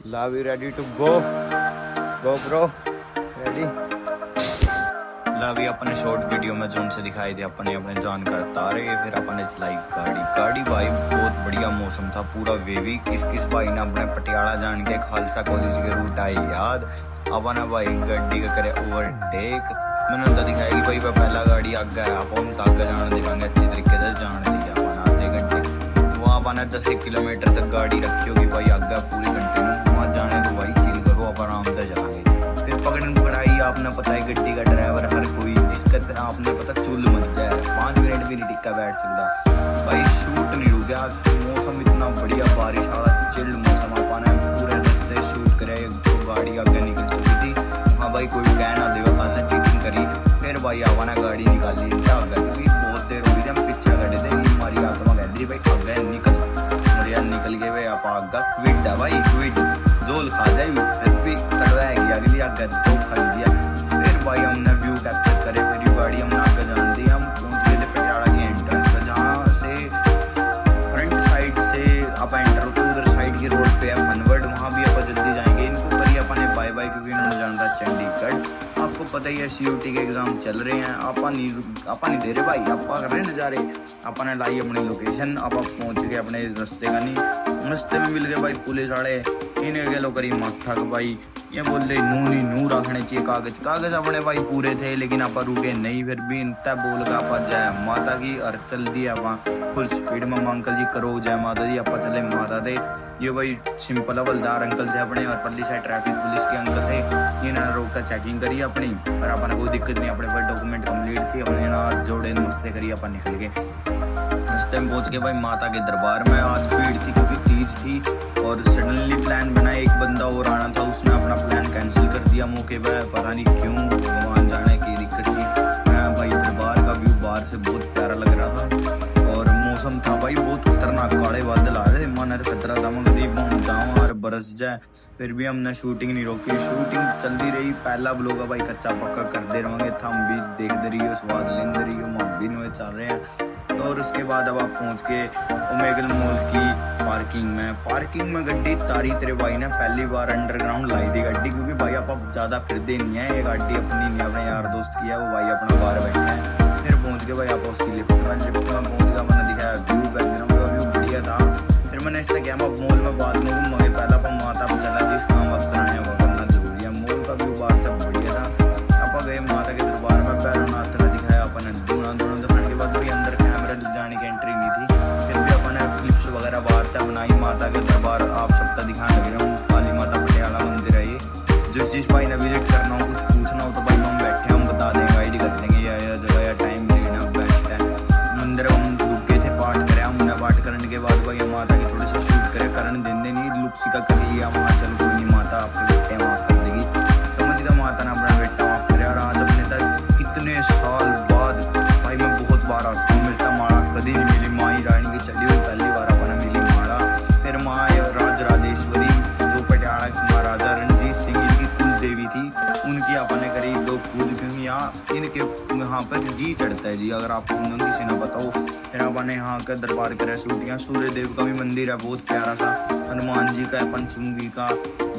Love you ready to go? Go bro. Ready? Love अपने short video में जो उनसे दिखाई दे अपने अपने जानकार तारे फिर अपने चलाई गाड़ी गाड़ी भाई बहुत बढ़िया मौसम था पूरा वेवी किस भाई ने अपने पटियाला जान के खालसा कॉलेज के रूट आए याद अपना भाई गाड़ी का करे ओवरटेक मैंने उनका दिखाया कि भाई पहला गाड़ी आगे है आप हम आगे जाने दिखाएंगे अच्छी तरीके से जाने दिया अपना आधे घंटे वहाँ अपने 10 किलोमीटर तक गाड़ी रखी होगी भाई आगे पूरी घंटे में वहाँ जाने तो भाई चिल करो आप आराम से चलाएंगे फिर पकड़न पकड़ाई आपने पता है गड्डी का ड्राइवर हर कोई जिसका तरह आपने पता चुल मच जाए 5 मिनट भी नहीं टिक्का बैठ सकता भाई शूट नहीं हो गया मौसम इतना बढ़िया बारिश वाला चिल्ड मौसम अपने पूरे रास्ते शूट करे तो गाड़ी आगे निकल चुकी थी हाँ भाई कोई कहना देगा खाना चीटिंग करी फिर भाई आवाना गाड़ी निकाली क्योंकि बहुत देर हो गई थी हम पीछे खड़े थे हमारी आत्मा कह रही भाई आगे निकल बढ़िया निकल गए भाई आप आगे क्विट है भाई क्विट जोल खा जाए फिर भी कड़वा गया अगली आगे तो खा दिया फिर भाई हमने व्यू कैप्चर करे मेरी गाड़ी हमने आगे जान दी हम पहुंच गए थे पटियाला के एंट्रेंस पर जहाँ से फ्रंट साइड से आप एंटर होते उधर साइड की रोड पे है फनवर्ड वहाँ भी आप जल्दी जाएंगे इनको करिए अपने बाय बाय क्योंकि इन्होंने जाना था चंडीगढ़ आपको पता ही है CUT के एग्जाम चल रहे हैं आपा नहीं दे रहे भाई आपा कर रहे नज़ारे आपने लाई अपनी लोकेशन आप पहुंच गए अपने रास्ते का नहीं रास्ते में मिल गए भाई पुलिस वाले इन्हें गए लो करी माथा का भाई ये बोल रहे नू रखने चाहिए कागज अपने भाई पूरे थे लेकिन आप रुके नहीं फिर भी इतना बोल का आप जय माता की और चल दिया आप फुल स्पीड में अंकल जी करो जय माता जी आप चले माता थे ये भाई सिंपल हवलदार अंकल थे अपने और पल्ली साइड ट्रैफिक पुलिस के अंकल थे इन्होंने रोक कर चेकिंग करी अपनी और अपने कोई दिक्कत नहीं अपने पास डॉक्यूमेंट कंप्लीट थी अपने ना जोड़े मस्ते करी अपन निकल गए रास्ते में पहुंच के भाई माता के दरबार में आज भीड़ थी क्योंकि तीज थी और सडनली प्लान बना एक बंदा और आना था उसने अपना प्लान कैंसिल कर दिया मौके पर पता नहीं क्यों भगवान जाने की दिक्कत थी भाई दरबार का व्यू बाहर से बहुत प्यारा लग रहा था और मौसम था भाई बहुत खतरनाक काले बादल आ रहे थे मन खतरा था मगर पहुंच जाऊँ और बरस जाए फिर भी हमने शूटिंग नहीं रोकी शूटिंग चलती रही पहला ब्लॉग है भाई कच्चा पक्का करते रहेंगे थम भी देखते रहिए स्वाद लेते रहिए हम भी नुए चल रहे हैं और उसके बाद अब आप पहुंच के ओमेगल मॉल की पार्किंग में गड्डी तारी तेरे भाई ने पहली बार अंडरग्राउंड लाई थी गड्डी क्योंकि भाई आप ज़्यादा फिरते नहीं है ये गाड़ी अपनी नहीं अपने यार दोस्त की है वो भाई अपना बाहर बैठे हैं फिर पहुंच के भाई आप उसकी लिफ्ट में पहुंच गया मैंने दिखाया व्यू बैकग्राउंड का व्यू बढ़िया था फिर मैंने इससे क्या मॉल में बाद में घूमोगे पहला अपन माता पर चला जिस काम वास्ते आए वो करना जरूरी है मॉल का व्यू बाहर तक बढ़िया था आप गए माता के दरबार में बैरनाथ का दिखाया अपन दूना दिखाने के बाद भी अंदर जाने की एंट्री नहीं थी फिर भी अपने क्लिप्स वगैरह बाहर तक बनाई माता के दरबार आप सबका दिखाने लगे रहा हूँ काली माता पटियाला मंदिर है ये जिस भाई ने विजिट करना हो कुछ पूछना हो तो भाई हम बैठे हम बता देंगे गाइड कर देंगे या जगह या टाइम लेना बेस्ट है मंदिर हम रुके थे पाठ करे हमने पाठ करने के बाद भाई माता की थोड़ी सी शूट करे करने देने नहीं लुक सी का कर लिया वहाँ चल कोई नहीं माता आपके बेटे माफ कर देगी समझ गया माता ने अपना बेटा माफ करे और आज अपने तक इतने साल बाद भाई मैं बहुत बार आता हूँ मिलता माड़ा कभी नहीं मिली माँ ही रानी की चली हुई पहली बार अपना मिली माड़ा फिर माँ राजेश्वरी जो पटियाला की महाराजा रणजीत सिंह की कुल देवी थी उनकी अपने करीब 2 पूज क्योंकि यहाँ इनके यहाँ पर जी चढ़ता है जी अगर आपको किसी ने बताओ फिर अपने यहाँ का दरबार करे सूटियाँ सूर्य देव का भी मंदिर है बहुत प्यारा सा हनुमान जी का पंचमुखी का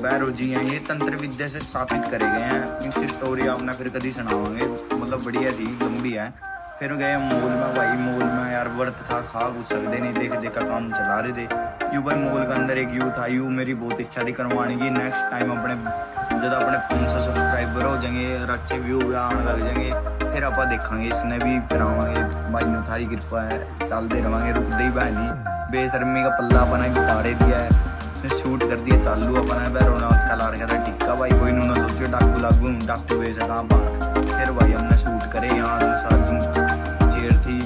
भैरव जी हैं ये तंत्र विद्या से स्थापित करे गए हैं इनकी स्टोरी आपने फिर कभी सुनाओगे मतलब बढ़िया थी लंबी है फिर गए मॉल में भाई मॉल में यार व्रत था खा कुछ सकते नहीं देख का काम चला रहे थे यू भाई मॉल के अंदर एक यू था यू मेरी बहुत इच्छा थी करवाने की नेक्स्ट टाइम अपने जब अपने 500 सब्सक्राइबर हो जाएंगे और अच्छे व्यू आने लग जाएंगे फिर आप देखेंगे इसने भी करावांगे भाई ने थारी कृपा है चलते रहेंगे रुकते ही भाई नहीं बेशर्मी का पल्ला अपना बिताड़े दिया है शूट कर दिया चालू अपना भैरवनाथ का ला रखा था टिक्का भाई कोई ना सोचिए डाकू लागू डाकू बेच कहाँ बाहर फिर भाई हमने शूट करे यहाँ चेयर थी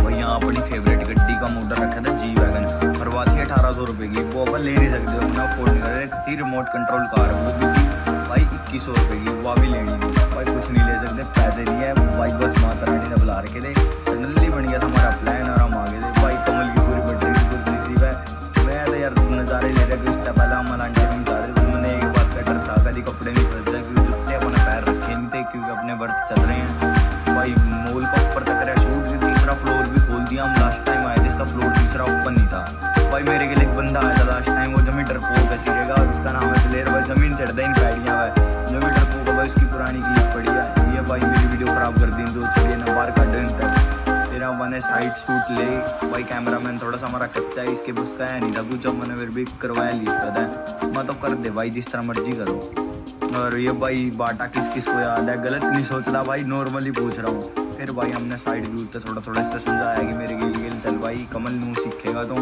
भाई यहाँ अपनी फेवरेट गड्डी का मॉडल रखा था जी वैगन परवा थी 1800 रुपये की वो अपन ले नहीं सकते हो ना अफोर्ड नहीं कर रहे थी रिमोट कंट्रोल कार वो भी थी भाई 2100 रुपये की वो भी लेनी थी भाई कुछ नहीं ले सकते पैसे नहीं है भाई बस माता रानी ने बुला रखे थे सडनली बन गया था हमारा प्लान और हम आ गए थे भाई कमल की पूरी बैटरी फुल सीसी पे मैं तो यार नज़ारे ले रहा कि इससे पहले हम लांटे में जा रहे थे मैंने एक बात का डर था कभी कपड़े नहीं फंस जाए क्योंकि जुत्ते अपने पैर रखे नहीं थे क्योंकि अपने वर्त चल रहे हैं भाई मॉल का ऊपर तक रहा शूट से तीसरा फ्लोर भी खोल दिया हम लास्ट टाइम आए थे इसका फ्लोर तीसरा ओपन नहीं था भाई मेरे के लिए एक बंदा आया था लास्ट टाइम वो जमी डरपोक कैसी रहेगा और उसका हमारा कच्चा है, इसके बस का है नहीं था कुछ, मैंने फिर भी करवाया लिया था। मैं तो कर दे भाई जिस तरह मर्जी करो। और ये भाई बाटा किस किस को याद है, गलत नहीं सोच रहा भाई, नॉर्मली पूछ रहा हूँ। फिर भाई हमने साइड व्यू तो थोड़ा थोड़ा इससे समझाया कि मेरे गिल गिल चल भाई, कमल नू सीखेगा तो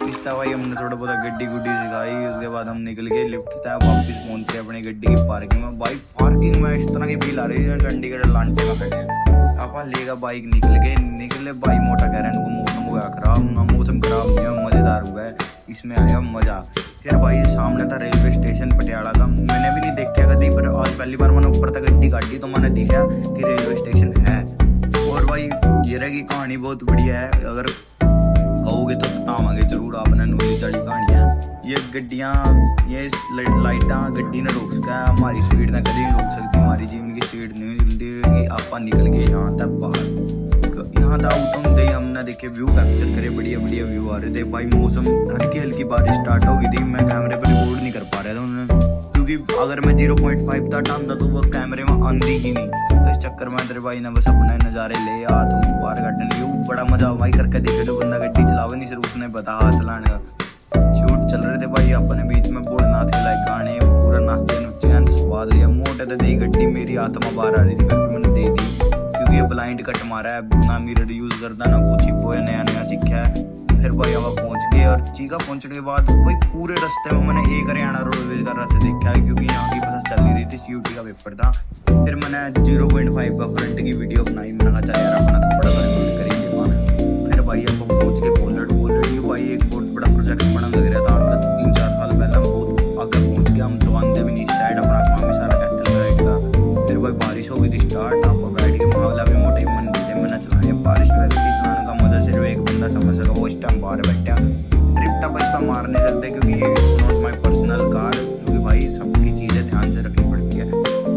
इस तरह भाई हमने थोड़ा बहुत गड्डी गुड्डी सिखाई। उसके बाद हम निकल गए लिफ्ट था, वापस पहुंचते अपनी गड्डी की पार्किंग में। भाई पार्किंग में इस तरह की फील आ रही है चंडीगढ़ लांटे में खड़े हैं। आप लेगा बाइक निकले भाई, मोटा कह रहे हैं मौसम हुआ खराब ना, मौसम खराब नहीं है, मज़ेदार हुआ है, इसमें आया मज़ा। फिर भाई सामने था रेलवे स्टेशन पटियाला का, मैंने भी नहीं देखा कभी, पर आज पहली बार मैंने ऊपर तक गड्डी काटी तो मैंने देखा कि रेलवे स्टेशन है। और भाई ये रही कहानी बहुत बढ़िया है, अगर कहोगे तो बतावांगे जरूर, आपने नूली चढ़ी कहानी है। ये गड्डियाँ ये लाइटा गड्डी ने रोक सका, हमारी स्पीड ने कभी नहीं रोक सकती, हमारी जीवन की स्पीड नहीं मिलती कि आप निकल गए यहाँ तक बाहर। यहाँ था आउटम दे, हमने देखे व्यू कैप्चर करे, बढ़िया बढ़िया व्यू आ रहे थे भाई। मौसम हल्की हल्की बारिश स्टार्ट हो गई थी, मैं कैमरे पर रिकॉर्ड नहीं कर पा रहा था उन्होंने, क्योंकि अगर मैं 0.5 था टाइम था तो वो कैमरे में आंधी ही नहीं। तो इस चक्कर में तेरे भाई ने बस अपने नज़ारे ले आ तो बाहर गार्डन व्यू बड़ा मजा भाई करके देखे। तो बंदा गड्डी चलावे नहीं, सिर्फ उसने बता हाथ चलाने का। शूट चल रहे थे भाई अपने बीच में, बोल नाचते लाइक गाने पूरा नाचते नुच्चे स्वाद लिया। मोटे तो दी गड्डी, मेरी आत्मा बाहर आ रही थी, फिर मैंने दे दी क्योंकि ये ब्लाइंड कट मारा है ना, मिरर यूज करता ना कुछ ही, वो नया नया सीखा है। फिर भाई अब पहुंच गए, और चीका पहुंचने के बाद भाई पूरे रास्ते में मैंने एक हरियाणा रोडवेज का रथ देखा है, क्योंकि यहाँ की बस चल नहीं रही थी, CUT का पेपर था। फिर मैंने 0.5 का फ्रंट की वीडियो बनाई, मैंने कहा चल यार अपना थोड़ा सा रिकॉर्ड करेंगे। फिर भाई अब पहुंच के पोलट भाई एक बहुत बड़ा प्रोजेक्ट बना लग रहा था, आपका 3-4 साल पहले हम बहुत आगे पहुंच गया। हम तो आंधे भी नहीं साइड अपना काम ही सारा कैथल में रहेगा। फिर भाई बारिश हो गई थी स्टार्ट, आपको बैठ के मामला भी मोटे मन देते मैंने चलाए। बारिश में चलाने का मजा सिर्फ एक बंदा समझ सका, वो इस टाइम बाहर बैठा रिप्टा बचता मार नहीं सकते, क्योंकि ये नॉट माई पर्सनल कार, क्योंकि भाई सबकी चीज़ें ध्यान से रखनी पड़ती है।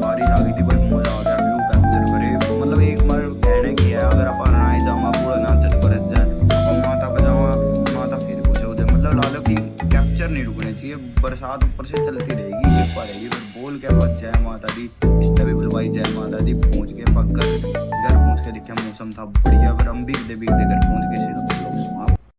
बारिश आ गई थी भाई, मजा आ गया, व्यू कैप्चर करे। मतलब एक बार कहने की है, अगर आप आए जाओ पूरा नाचत बरस जाए, आप माता बजावा माता फिर कुछ हो जाए, मतलब ला लो कि कैप्चर नहीं रुकने चाहिए। बरसात ऊपर से चलती रहेगी, ये पड़ेगी, फिर बोल के बस जय माता दी, इस तभी भाई जय माता दी। पहुँच के पक्का घर पहुँच के देखा मौसम था बढ़िया, फिर हम भीगते भीगते घर पहुँच के सिर्फ